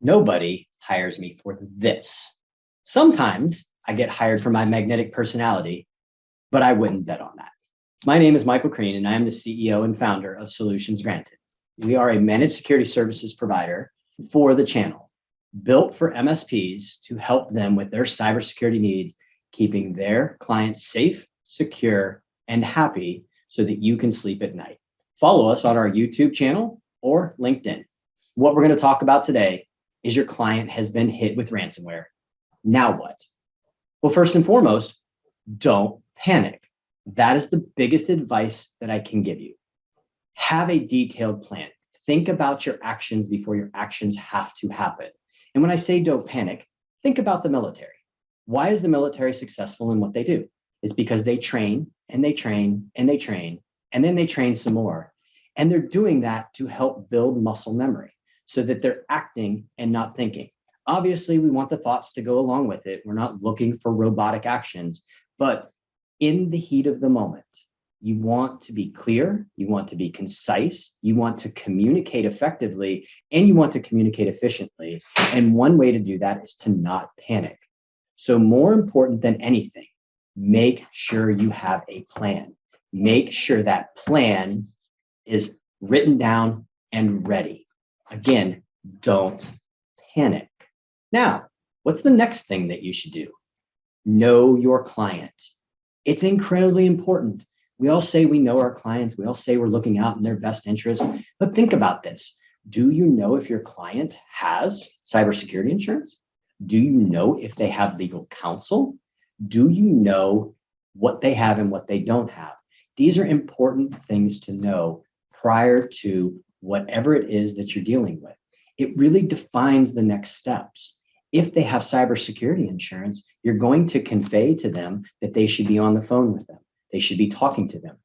Nobody hires me for this. Sometimes I get hired for my magnetic personality, but I wouldn't bet on that. My name is Michael Crean, and I am the CEO and founder of Solutions Granted. We are a managed security services provider for the channel, built for MSPs to help them with their cybersecurity needs, keeping their clients safe, secure, and happy so that you can sleep at night. Follow us on our YouTube channel or LinkedIn. What we're going to talk about today is your client has been hit with ransomware. Now what? Well, first and foremost, don't panic. That is the biggest advice that I can give you. Have a detailed plan. Think about your actions before your actions have to happen. And when I say don't panic, think about the military. Why is the military successful in what they do? It's because they train and they train and they train, and then they train some more. And they're doing that to help build muscle memory so that they're acting and not thinking. Obviously, we want the thoughts to go along with it. We're not looking for robotic actions, but in the heat of the moment, you want to be clear, you want to be concise, you want to communicate effectively, and you want to communicate efficiently. And one way to do that is to not panic. So more important than anything, make sure you have a plan. Make sure that plan is written down and ready. Again, don't panic. Now, what's the next thing that you should do? Know your client. It's incredibly important. We all say we know our clients. We all say we're looking out in their best interest. But think about this. Do you know if your client has cybersecurity insurance? Do you know if they have legal counsel? Do you know what they have and what they don't have? These are important things to know prior to whatever it is that you're dealing with. It really defines the next steps. If they have cybersecurity insurance, you're going to convey to them that they should be on the phone with them. They should be talking to them.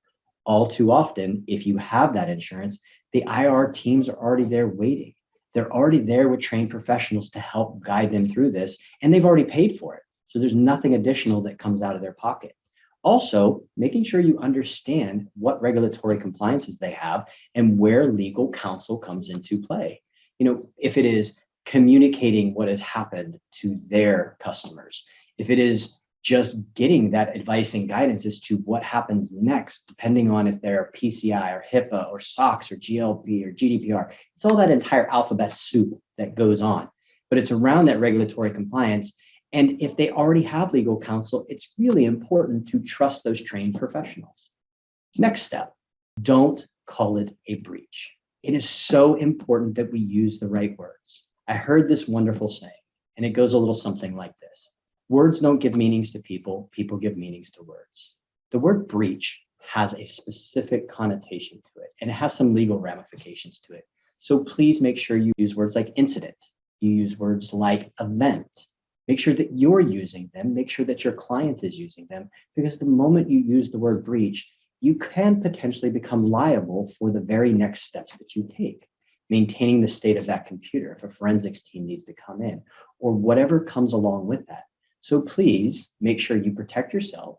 All too often, if you have that insurance, the IR teams are already there waiting. They're already there with trained professionals to help guide them through this, and they've already paid for it. So there's nothing additional that comes out of their pocket. Also, making sure you understand what regulatory compliances they have and where legal counsel comes into play. If it is communicating what has happened to their customers, if it is just getting that advice and guidance as to what happens next, depending on if they're PCI or HIPAA or SOX or GLP or GDPR, it's all that entire alphabet soup that goes on. But it's around that regulatory compliance. And if they already have legal counsel, it's really important to trust those trained professionals. Next step, don't call it a breach. It is so important that we use the right words. I heard this wonderful saying, and it goes a little something like this. Words don't give meanings to people, people give meanings to words. The word breach has a specific connotation to it, and it has some legal ramifications to it. So please make sure you use words like incident. You use words like event. Make sure that you're using them. Make sure that your client is using them, because the moment you use the word breach, you can potentially become liable for the very next steps that you take. Maintaining the state of that computer, if a forensics team needs to come in, or whatever comes along with that. So please make sure you protect yourself.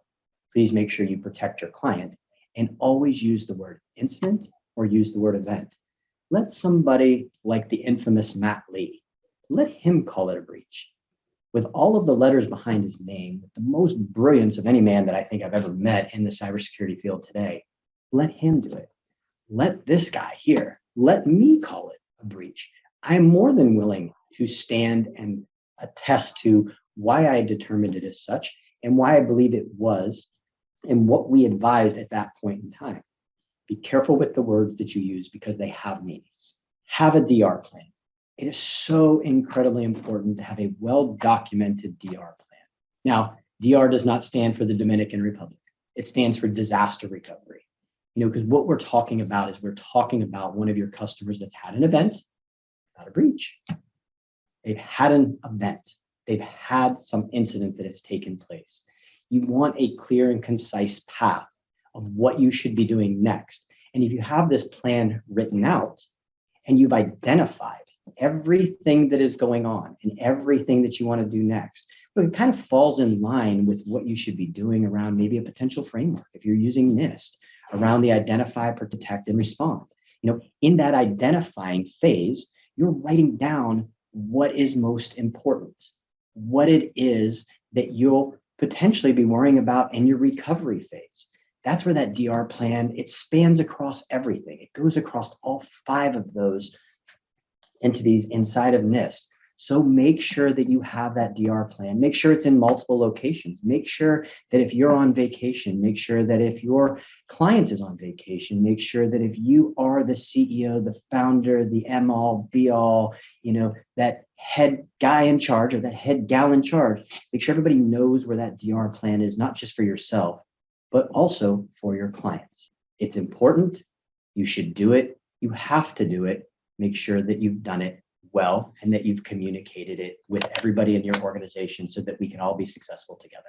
Please make sure you protect your client, and always use the word incident or use the word event. Let somebody like the infamous Matt Lee, let him call it a breach. With all of the letters behind his name, with the most brilliance of any man that I think I've ever met in the cybersecurity field today, let him do it. Let this guy here, let me call it a breach. I'm more than willing to stand and attest to why I determined it as such and why I believe it was and what we advised at that point in time. Be careful with the words that you use because they have meanings. Have a DR plan. It is so incredibly important to have a well-documented DR plan. Now, DR does not stand for the Dominican Republic. It stands for disaster recovery. Because what we're talking about is we're talking about one of your customers that's had an event, not a breach. They've had an event. They've had some incident that has taken place. You want a clear and concise path of what you should be doing next. And if you have this plan written out and you've identified everything that is going on and everything that you want to do next, but it kind of falls in line with what you should be doing around maybe a potential framework. If you're using NIST, around the identify, protect, and respond. In that identifying phase, you're writing down what is most important, what it is that you'll potentially be worrying about in your recovery phase. That's where that DR plan, it spans across everything. It goes across all 5 of those entities inside of NIST. So make sure that you have that DR plan. Make sure it's in multiple locations. Make sure that if you're on vacation, make sure that if your client is on vacation, make sure that if you are the CEO, the founder, the M-all, B-all, that head guy in charge or that head gal in charge, make sure everybody knows where that DR plan is, not just for yourself, but also for your clients. It's important. You should do it. You have to do it. Make sure that you've done it well and that you've communicated it with everybody in your organization so that we can all be successful together.